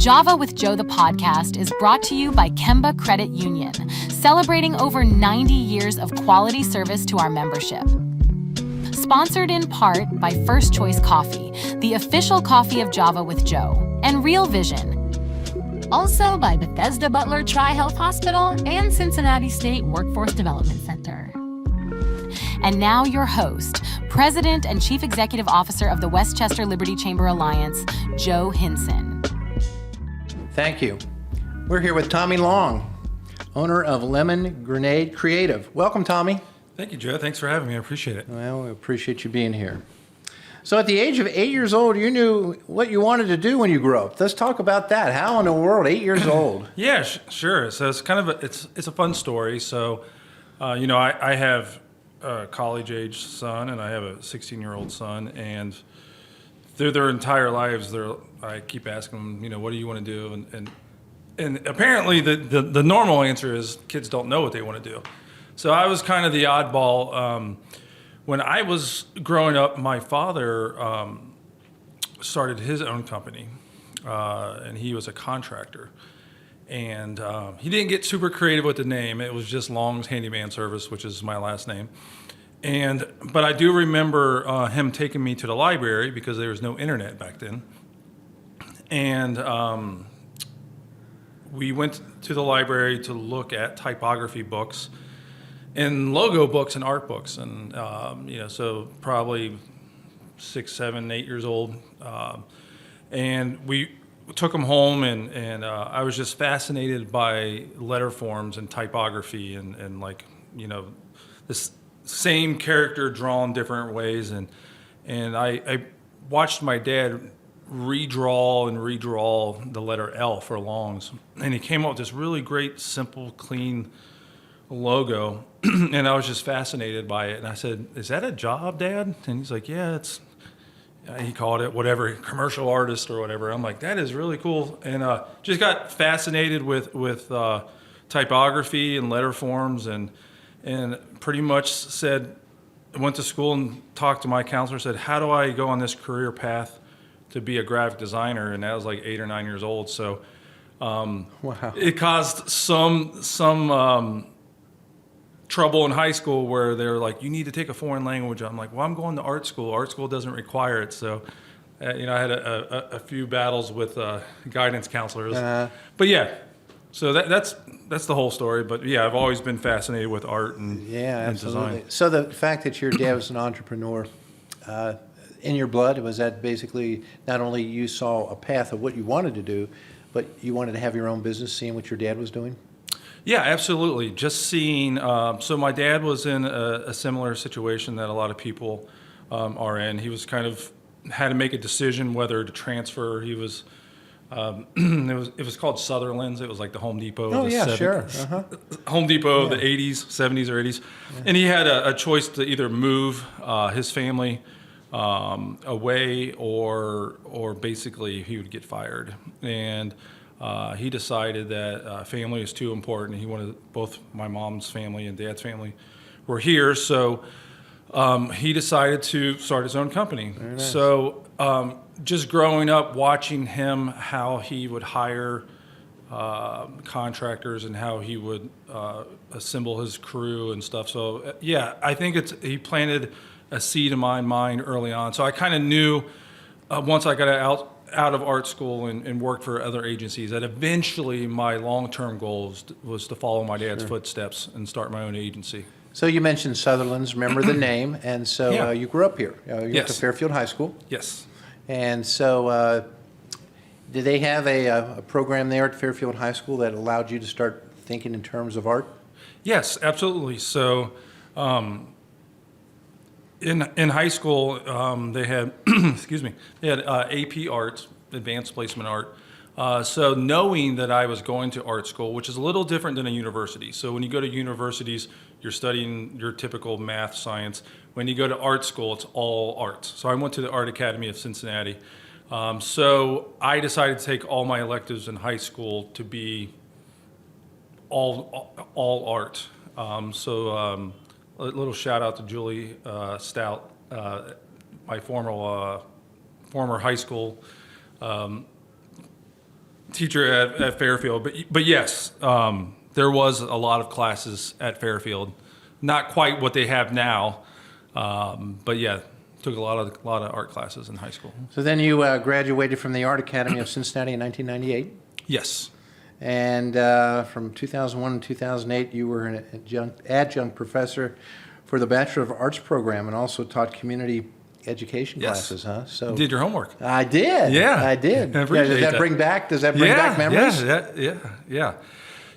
Java with Joe, the podcast, is brought to you by Kemba Credit Union, celebrating over 90 years of quality service to our membership. Sponsored in part by First Choice Coffee, the official coffee of Java with Joe, and Real Vision. Also by Bethesda Butler Tri-Health Hospital and Cincinnati State Workforce Development Center. And now your host, President and Chief Executive Officer of the Westchester Liberty Chamber Alliance, Joe Hinson. Thank you. We're here with Thommy Long, owner of Lemon Grenade Creative. Welcome, Thommy. Thank you, Joe. Thanks for having me. I appreciate it. Well, we appreciate you being here. So at the age of 8 years old, you knew what you wanted to do when you grew up. Let's talk about that. How in the world, 8 years old? Yeah, sure. So it's kind of it's a fun story. So, I have a college-age son and I have a 16-year-old son, and through their entire lives, I keep asking them, what do you want to do? And apparently the normal answer is kids don't know what they want to do. So I was kind of the oddball. When I was growing up, my father started his own company, and he was a contractor. And he didn't get super creative with the name. It was just Long's Handyman Service, which is my last name. But I do remember him taking me to the library because there was no internet back then. And we went to the library to look at typography books and logo books and art books. And, so probably 6, 7, 8 years old. And we took them home, and I was just fascinated by letter forms and typography and this same character drawn different ways. And I watched my dad redraw the letter L for Longs. And he came up with this really great, simple, clean logo. And I was just fascinated by it. And I said, "Is that a job, Dad?" And he's like, "Yeah, he called it whatever, commercial artist or whatever." I'm like, "That is really cool." And just got fascinated with typography and letter forms, and pretty much went to school and talked to my counselor, said, "How do I go on this career path to be a graphic designer?" And that was like 8 or 9 years old. So Wow. It caused some trouble in high school where they're like, "You need to take a foreign language." I'm like, "Well, I'm going to art school. Art school doesn't require it." So, I had a few battles with guidance counselors. But yeah, so that's the whole story. But yeah, I've always been fascinated with art and design. So the fact that your dad was an entrepreneur in your blood, was that basically not only you saw a path of what you wanted to do, but you wanted to have your own business, seeing what your dad was doing? Yeah, absolutely. Just seeing, so my dad was in a similar situation that a lot of people are in. He was had to make a decision whether to transfer. He was, it was called Sutherland's. It was like the Home Depot. Oh, of the yeah, 70s. sure. Uh-huh. Home Depot of the 80s, 70s or 80s. Yeah. And he had a choice to either move his family away or basically he would get fired. And he decided that family is too important. He wanted both my mom's family and dad's family were here, so he decided to start his own company. Very nice. So just growing up, watching him, how he would hire contractors and how he would assemble his crew and stuff. So yeah, I think he planted a seed in my mind early on. So I kind of knew once I got out of art school and worked for other agencies, that eventually my long-term goal was to follow my dad's footsteps and start my own agency. So you mentioned Sutherland's, remember the name, and so you grew up here. You went to Fairfield High School. Yes. And so did they have a program there at Fairfield High School that allowed you to start thinking in terms of art? Yes, absolutely. So in high school, they had, they had AP Arts, Advanced Placement Art. So knowing that I was going to art school, which is a little different than a university. So when you go to universities, you're studying your typical math, science. When you go to art school, it's all arts. So I went to the Art Academy of Cincinnati. So I decided to take all my electives in high school to be all art. A little shout out to Julie Stout, my former high school teacher at Fairfield, but yes, there was a lot of classes at Fairfield, not quite what they have now, but yeah, took a lot of art classes in high school. So then you graduated from the Art Academy of Cincinnati in 1998. Yes. And from 2001 to 2008, you were an adjunct professor for the Bachelor of Arts program and also taught community education classes, huh? So you did your homework. I did. Yeah. I did. I appreciate Does that bring back memories?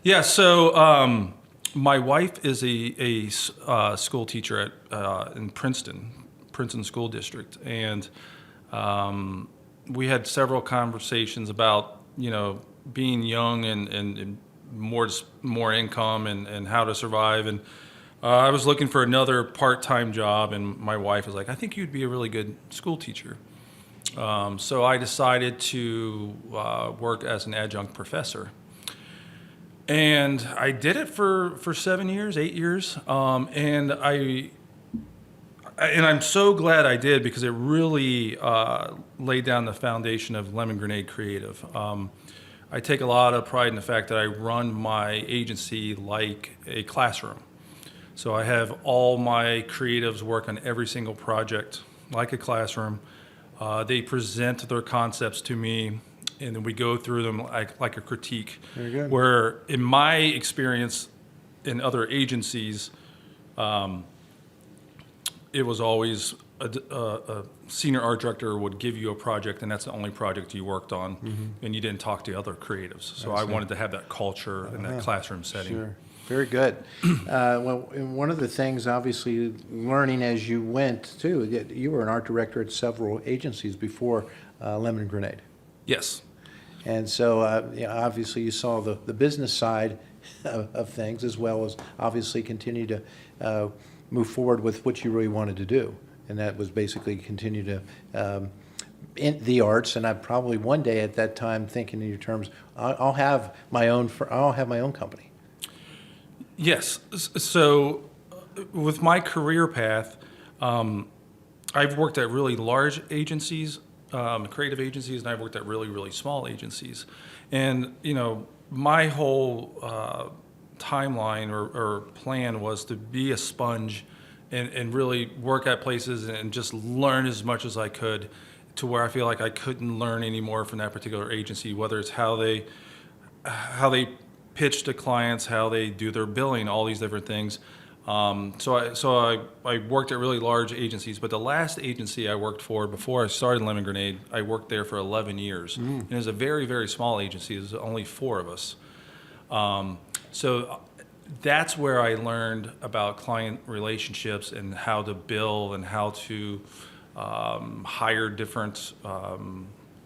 Yeah. So my wife is a school teacher in Princeton School District, and we had several conversations about being young and more income and how to survive. And I was looking for another part-time job, and my wife was like, I think you'd be a really good school teacher. So I decided to work as an adjunct professor. And I did it for 7 years, 8 years. And I'm so glad I did, because it really laid down the foundation of Lemon Grenade Creative. I take a lot of pride in the fact that I run my agency like a classroom. So I have all my creatives work on every single project like a classroom. They present their concepts to me, and then we go through them like a critique. Very good. Where in my experience in other agencies, it was always a senior art director would give you a project, and that's the only project you worked on, and you didn't talk to other creatives. So I wanted to have that culture in that classroom setting. Sure. Very good. Well, and one of the things, obviously, learning as you went, too, you were an art director at several agencies before Lemon Grenade. Yes. And so, obviously, you saw the business side of things, as well as obviously continue to move forward with what you really wanted to do. And that was basically continue to in the arts. And I probably one day at that time thinking in your terms, I'll have my own company. Yes. So with my career path, I've worked at really large agencies, creative agencies, and I've worked at really, really small agencies. And, my whole timeline or plan was to be a sponge and really work at places and just learn as much as I could, to where I feel like I couldn't learn any more from that particular agency, whether it's how they pitch to clients, how they do their billing, all these different things. So I worked at really large agencies, but the last agency I worked for before I started Lemon Grenade, I worked there for 11 years. And it was a very, very small agency. There was only 4 of us. So that's where I learned about client relationships and how to bill and how to hire different,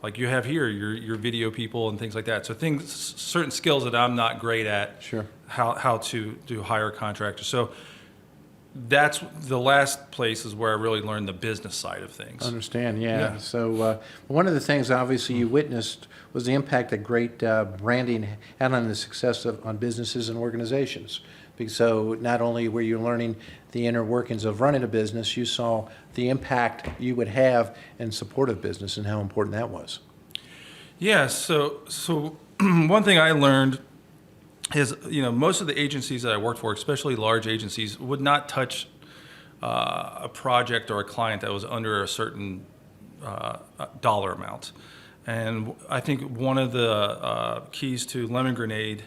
like you have here, your video people and things like that. So certain skills that I'm not great at. Sure. How to hire contractors. So that's the last place is where I really learned the business side of things. Understand, yeah. So one of the things obviously you witnessed was the impact that great branding had on the success on businesses and organizations. So not only were you learning the inner workings of running a business, you saw the impact you would have in support of business and how important that was. Yeah, so one thing I learned is, most of the agencies that I worked for, especially large agencies, would not touch a project or a client that was under a certain dollar amount. And I think one of the keys to Lemon Grenade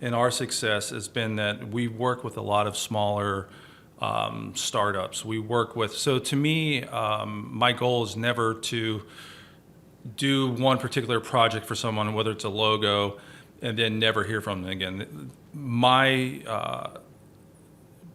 and our success has been that we work with a lot of smaller startups. We work with, so to me, my goal is never to do one particular project for someone, whether it's a logo, and then never hear from them again. My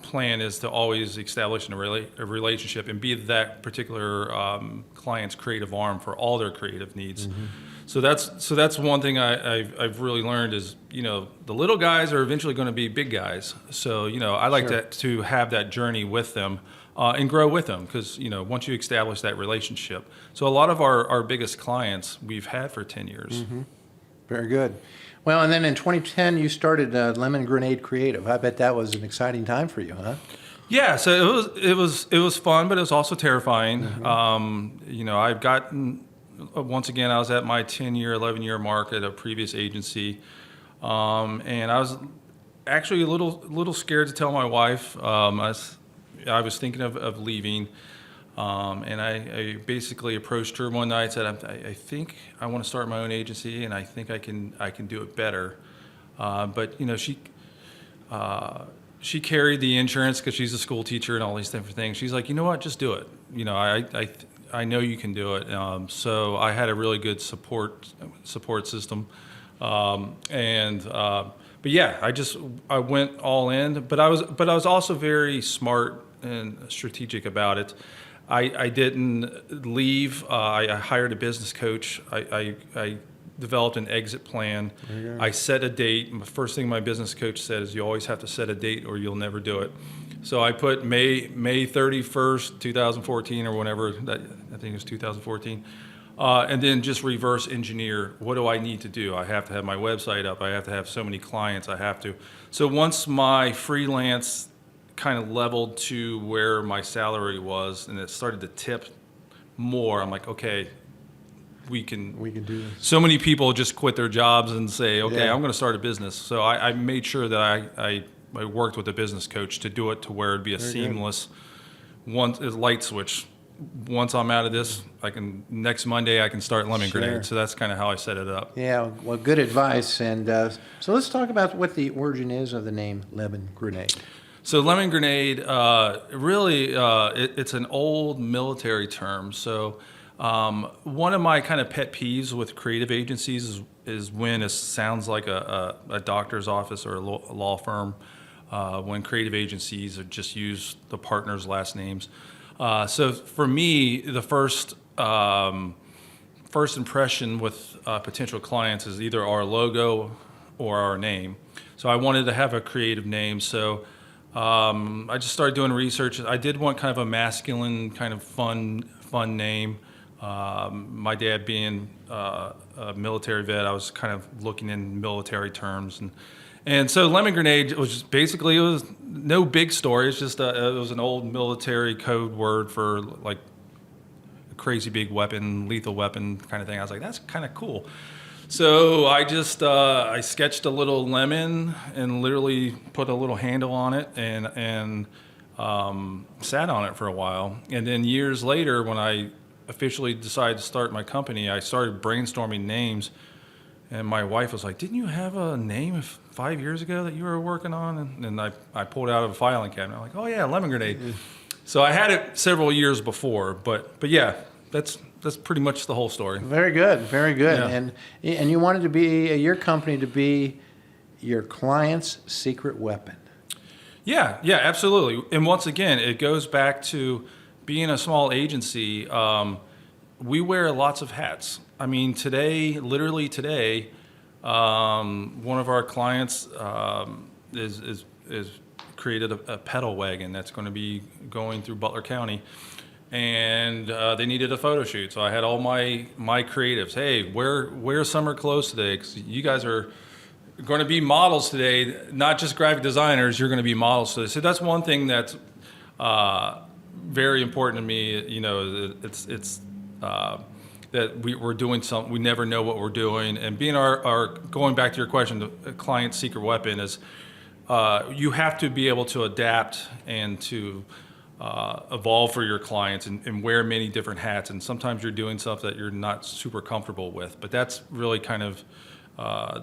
plan is to always establish a relationship and be that particular client's creative arm for all their creative needs. Mm-hmm. So that's one thing I've really learned is, the little guys are eventually going to be big guys. So, I like to have that journey with them and grow with them, because, once you establish that relationship. So a lot of our biggest clients we've had for 10 years. Mm-hmm. Very good. Well, and then in 2010 you started Lemon Grenade Creative. I bet that was an exciting time for you, huh? Yeah, so it was fun, but it was also terrifying. Mm-hmm. I've gotten once again, I was at my 10-year, 11-year mark at a previous agency, and I was actually a little scared to tell my wife. I was thinking of leaving, and I basically approached her one night and said, I think I want to start my own agency, and I think I can do it better. But she carried the insurance because she's a school teacher and all these different things. She's like, you know what, just do it. I know you can do it. So I had a really good support system, but yeah, I went all in. But I was also very smart and strategic about it. I didn't leave. I hired a business coach. I developed an exit plan. I set a date. The first thing my business coach said is, you always have to set a date or you'll never do it. So I put May 31st, 2014, or whenever, I think it was 2014, and then just reverse engineer, what do I need to do? I have to have my website up. I have to have so many clients. So once my freelance kind of leveled to where my salary was and it started to tip more, I'm like, okay, we can do this. So many people just quit their jobs and say, okay, I'm going to start a business. So I made sure that I worked with a business coach to do it to where it'd be a seamless light switch. Once I'm out of this, next Monday I can start Lemon Grenade. So that's kind of how I set it up. Yeah, well, good advice. And so let's talk about what the origin is of the name Lemon Grenade. So Lemon Grenade, really, it's an old military term. So one of my kind of pet peeves with creative agencies is when it sounds like a doctor's office or a law firm, when creative agencies just use the partners' last names. So for me, the first impression with potential clients is either our logo or our name. So I wanted to have a creative name. So I just started doing research. I did want kind of a masculine, kind of fun name. My dad being a military vet, I was kind of looking in military terms, and so Lemon Grenade was just basically, it was no big story. It's just it was an old military code word for like a crazy big weapon, lethal weapon kind of thing. I was like, that's kind of cool. So I just I sketched a little lemon and literally put a little handle on it and sat on it for a while. And then years later, when I officially decided to start my company, I started brainstorming names. And my wife was like, didn't you have a name 5 years ago that you were working on? And I pulled it out of a filing cabinet. I'm like, oh yeah, Lemon Grenade. So I had it several years before, but yeah, that's pretty much the whole story. Very good, very good. Yeah. And you wanted to be your company to be your client's secret weapon. Yeah, absolutely. And once again, it goes back to being a small agency. We wear lots of hats. I mean, literally today, one of our clients is created a pedal wagon that's going to be going through Butler County, and they needed a photo shoot. So I had all my creatives. Hey, wear summer clothes today, because you guys are going to be models today, not just graphic designers. You're going to be models today. So that's one thing that's very important to me. You know, it's that we're doing something. We never know what we're doing. And being our going back to your question, the client's secret weapon is you have to be able to adapt and to evolve for your clients and wear many different hats. And sometimes you're doing stuff that you're not super comfortable with. But that's really kind of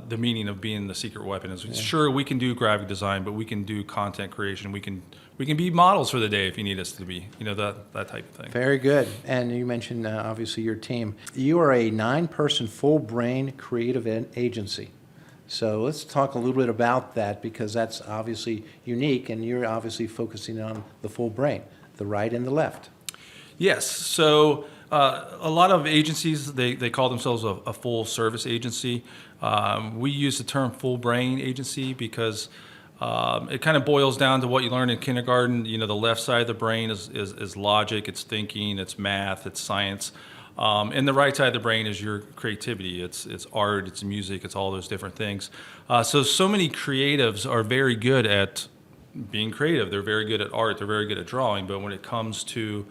the meaning of being the secret weapon. Is sure, we can do graphic design, but we can do content creation. We can be models for the day if you need us to be, that type of thing. Very good. And you mentioned, obviously, your team. You are a 9-person full-brain creative agency. So let's talk a little bit about that, because that's obviously unique, and you're obviously focusing on the full brain, the right and the left. Yes. So a lot of agencies, they call themselves a full-service agency. We use the term full-brain agency because it kind of boils down to what you learn in kindergarten. The left side of the brain is logic, it's thinking, it's math, it's science. And the right side of the brain is your creativity. It's art, it's music, it's all those different things. So many creatives are very good at being creative. They're very good at art, they're very good at drawing, but when it comes to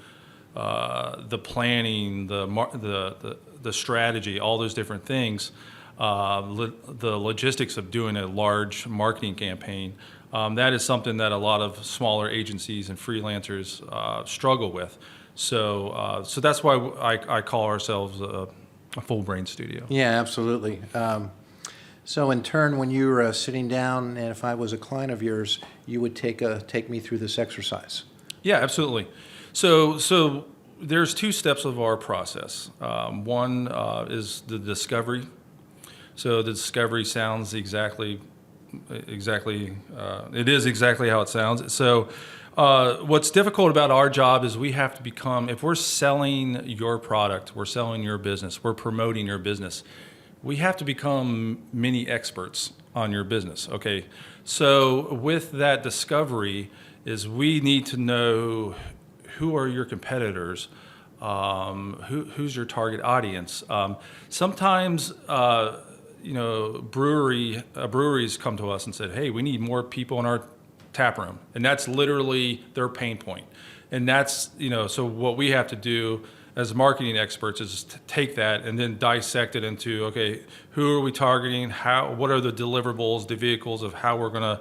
the planning, the the strategy, all those different things, the logistics of doing a large marketing campaign, that is something that a lot of smaller agencies and freelancers struggle with. So that's why I call ourselves a full brain studio. Yeah, absolutely. So in turn, when you were sitting down, and if I was a client of yours, you would take me through this exercise. Yeah, absolutely. So there's two steps of our process. One is the discovery. So the discovery sounds exactly. It is exactly how it sounds. So what's difficult about our job is we have to become. If we're selling your product, we're selling your business, we're promoting your business, we have to become mini experts on your business. Okay. So with that discovery, is we need to know who are your competitors, who's your target audience. Sometimes, breweries come to us and said, "Hey, we need more people in our tap room," and that's literally their pain point. And that's so what we have to do as marketing experts is to take that and then dissect it into, okay, who are we targeting? What are the deliverables, the vehicles of how we're going to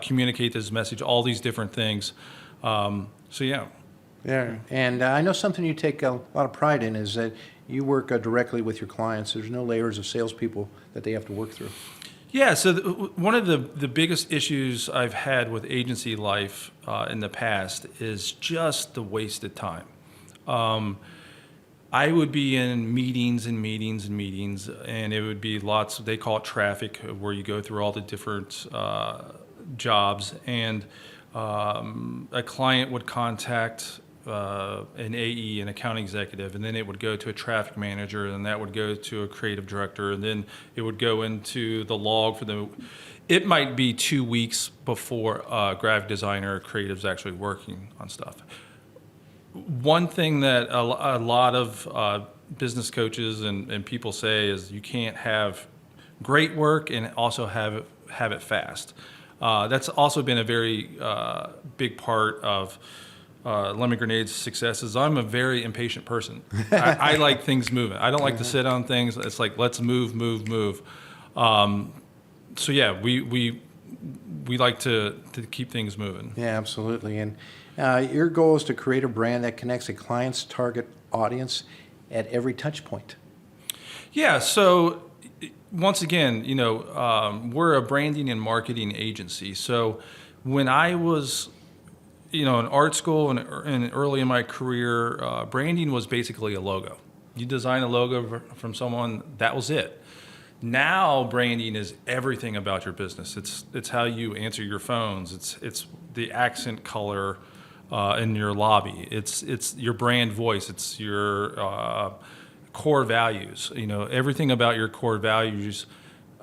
communicate this message, all these different things. Yeah. Yeah, and I know something you take a lot of pride in is that you work directly with your clients. There's no layers of salespeople that they have to work through. Yeah, so one of the biggest issues I've had with agency life in the past is just the wasted time. I would be in meetings and meetings and meetings, and it would be lots, they call it traffic, where you go through all the different jobs, and a client would contact an AE, an account executive, and then it would go to a traffic manager, and that would go to a creative director, and then it would go into the log for it might be 2 weeks before a graphic designer or creative is actually working on stuff. One thing that a lot of business coaches and people say is you can't have great work and also have it fast. That's also been a very big part of Lemon Grenade's successes. I'm a very impatient person. I like things moving. I don't like to sit on things. It's like, let's move. So yeah, we like to keep things moving. Yeah, absolutely. And your goal is to create a brand that connects a client's target audience at every touch point. Yeah. So once again, we're a branding and marketing agency. So when I was in art school and early in my career, branding was basically a logo. You design a logo from someone, that was it. Now branding is everything about your business. It's how you answer your phones. It's the accent color in your lobby. It's your brand voice. It's your core values. Everything about your core values.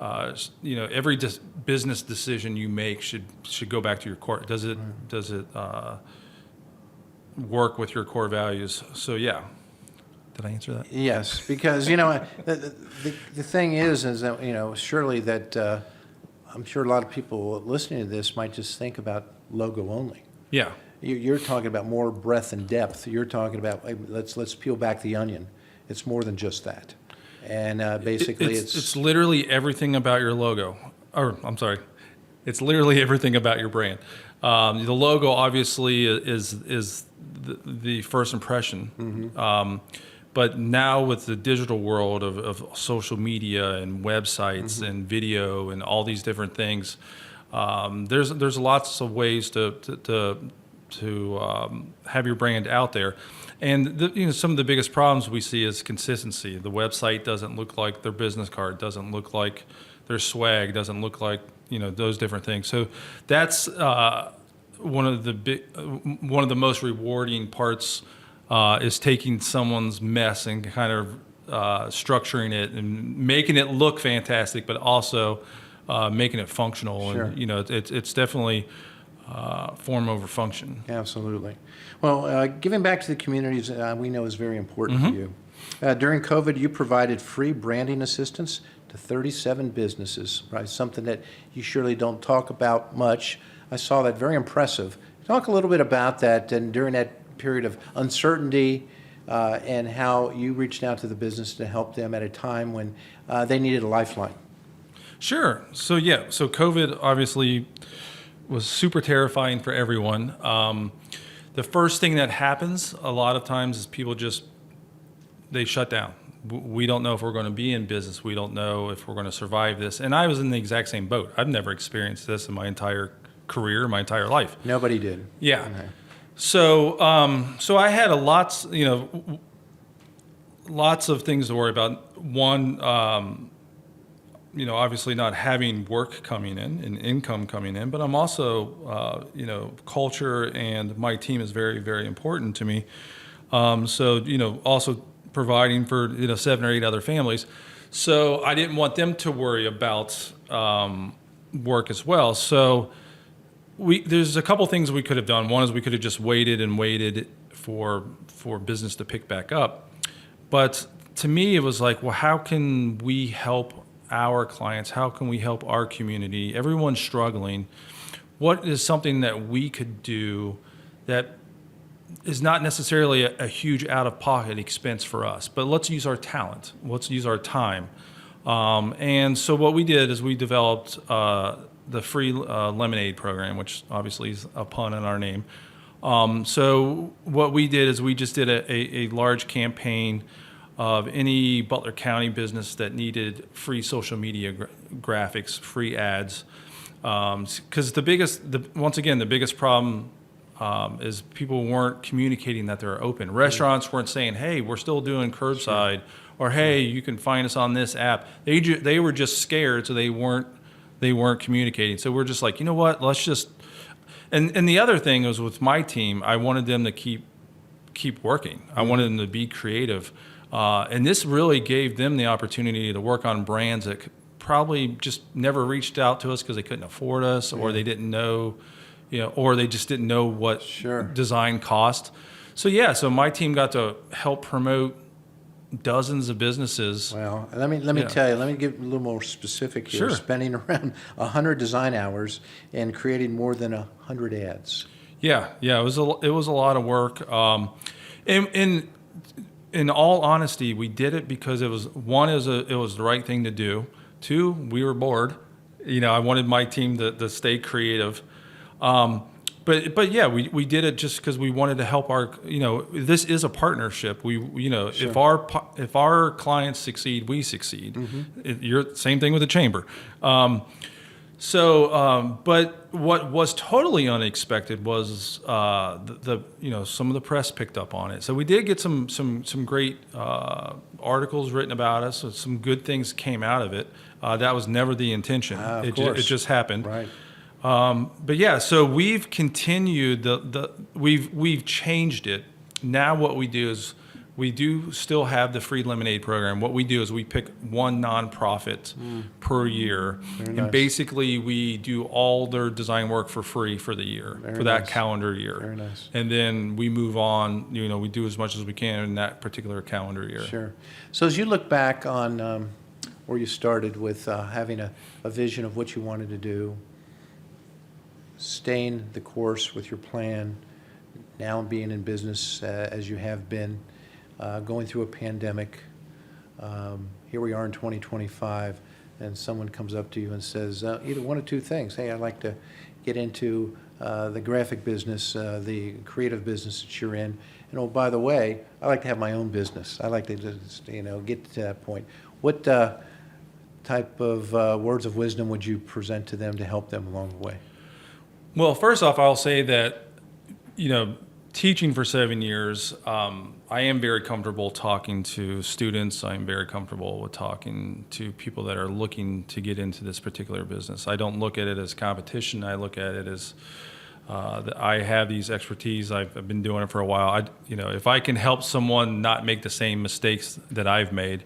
Every business decision you make should go back to your core. Does it work with your core values? So yeah. Did I answer that? Yes, because the thing is that surely that I'm sure a lot of people listening to this might just think about logo only. Yeah. You're talking about more breadth and depth. You're talking about let's peel back the onion. It's more than just that. And basically, it's literally everything about your logo. Or I'm sorry, it's literally everything about your brand. The logo obviously is the first impression. Mm-hmm. But now with the digital world of social media and websites Mm-hmm. and video and all these different things, there's lots of ways to have your brand out there. And some of the biggest problems we see is consistency. The website doesn't look like their business card, doesn't look like their swag, doesn't look like those different things. So that's one of the most rewarding parts is taking someone's mess and kind of structuring it and making it look fantastic, but also making it functional. Sure. And it's definitely form over function. Absolutely. Well, giving back to the communities we know is very important Mm-hmm. for you. During COVID, you provided free branding assistance to 37 businesses, right? Something that you surely don't talk about much. I saw that, very impressive. Talk a little bit about that, and during that period of uncertainty, and how you reached out to the business to help them at a time when they needed a lifeline. Sure. So COVID obviously was super terrifying for everyone. The first thing that happens a lot of times is people they shut down. We don't know if we're going to be in business. We don't know if we're going to survive this. And I was in the exact same boat. I've never experienced this in my entire career, my entire life. Nobody did. Yeah. Okay. So I had lots of things to worry about. One, obviously not having work coming in and income coming in, but I'm also, culture and my team is very, very important to me. Also providing for, 7 or 8 other families. So I didn't want them to worry about work as well. So there's a couple things we could have done. One is we could have just waited for business to pick back up. But to me, it was like, well, how can we help our clients? How can we help our community? Everyone's struggling. What is something that we could do that is not necessarily a huge out-of-pocket expense for us, but let's use our talent. Let's use our time. And so what we did is we developed the free lemonade program, which obviously is a pun on our name. So what we did is we just did a large campaign of any Butler County business that needed free social media graphics, free ads. Because the biggest problem is people weren't communicating that they're open. Restaurants weren't saying, hey, we're still doing curbside, or hey, you can find us on this app. They were just scared, so they weren't communicating. So we're just like, you know what, let's just, and the other thing was with my team, I wanted them to keep working. I wanted them to be creative. And this really gave them the opportunity to work on brands that probably just never reached out to us because they couldn't afford us, or they didn't know, or they just didn't know what design cost. So my team got to help promote dozens of businesses. Well, let me tell you, let me get a little more specific here. Sure. Spending around 100 design hours and creating more than 100 ads. Yeah, it was a lot of work. In all honesty, we did it because it was the right thing to do. 2, we were bored. I wanted my team to stay creative. But yeah, we did it just because we wanted to help our. This is a partnership. If our clients succeed, we succeed. Mm-hmm. Same thing with the chamber. But what was totally unexpected was some of the press picked up on it. So we did get some great articles written about us. So some good things came out of it. That was never the intention. It just happened. Right. But yeah, so we've continued we've changed it. Now what we do is we do still have the free lemonade program. What we do is we pick one nonprofit per year, and basically we do all their design work for free for the year, that calendar year. Very nice. And then we move on. We do as much as we can in that particular calendar year. Sure. So as you look back on where you started with having a vision of what you wanted to do, staying the course with your plan, now being in business as you have been, going through a pandemic. Here we are in 2025, and someone comes up to you and says either one of two things. Hey, I'd like to get into the graphic business, the creative business that you're in. And oh, by the way, I like to have my own business. I like to just, get to that point. What type of words of wisdom would you present to them to help them along the way? Well, first off, I'll say that, teaching for 7 years, I am very comfortable talking to students. I'm very comfortable with talking to people that are looking to get into this particular business. I don't look at it as competition. I look at it as that I have these expertise. I've been doing it for a while. If I can help someone not make the same mistakes that I've made,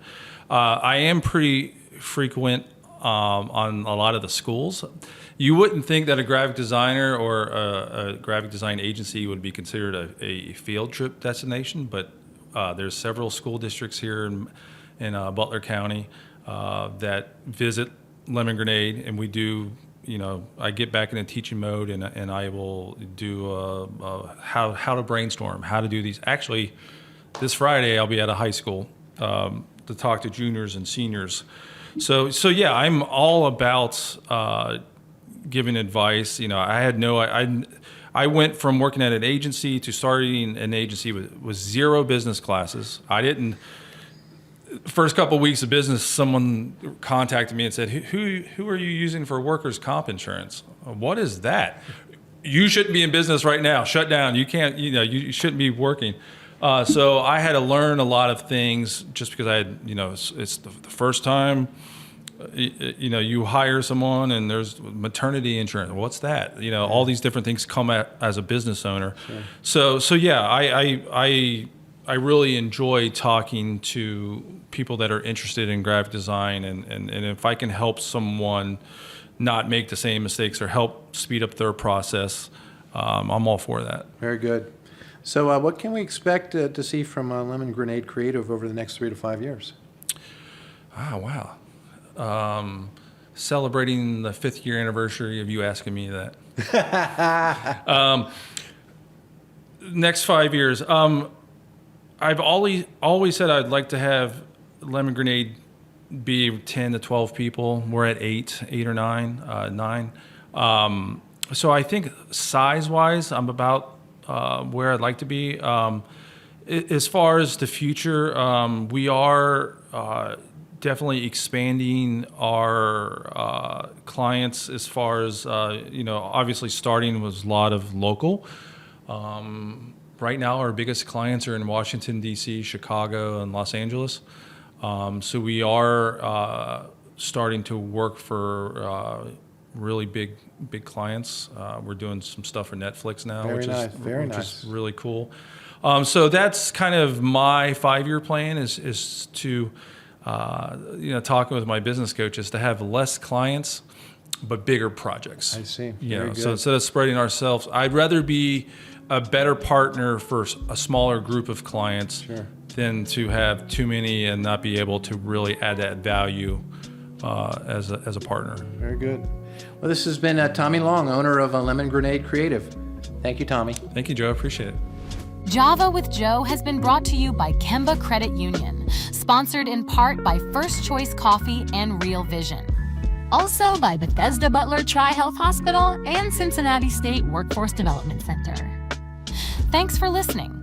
I am pretty frequent on a lot of the schools. You wouldn't think that a graphic designer or a graphic design agency would be considered a field trip destination, but there's several school districts here in Butler County that visit Lemon Grenade, and we do. I get back in a teaching mode, and I will do how to brainstorm, how to do these. Actually, this Friday I'll be at a high school to talk to juniors and seniors. So yeah, I'm all about giving advice. You know, I went from working at an agency to starting an agency with 0 business classes. I didn't. First couple of weeks of business, someone contacted me and said, "Who are you using for workers' comp insurance? What is that? You shouldn't be in business right now. Shut down. You can't. You shouldn't be working." So I had to learn a lot of things just because I had, it's the first time. You hire someone and there's maternity insurance. What's that? All these different things come as a business owner. Sure. So yeah, I really enjoy talking to people that are interested in graphic design, and if I can help someone not make the same mistakes or help speed up their process, I'm all for that. Very good. So what can we expect to see from Lemon Grenade Creative over the next 3 to 5 years? Wow. Celebrating the 5th year anniversary of you asking me that. Next 5 years. I've always said I'd like to have Lemon Grenade be 10 to 12 people. We're at 8 or 9. So I think size-wise, I'm about where I'd like to be. As far as the future, we are definitely expanding our clients as far as, obviously starting was a lot of local. Right now, our biggest clients are in Washington, D.C., Chicago, and Los Angeles. So we are starting to work for really big clients. We're doing some stuff for Netflix now, which is really cool. So that's kind of my 5-year plan is to, talking with my business coaches, to have less clients but bigger projects. I see. So instead of spreading ourselves, I'd rather be a better partner for a smaller group of clients than to have too many and not be able to really add that value as a partner. Very good. Well, this has been Thommy Long, owner of Lemon Grenade Creative. Thank you, Thommy. Thank you, Joe. I appreciate it. Java with Joe has been brought to you by Kemba Credit Union, sponsored in part by First Choice Coffee and Real Vision. Also by Bethesda Butler Tri-Health Hospital and Cincinnati State Workforce Development Center. Thanks for listening.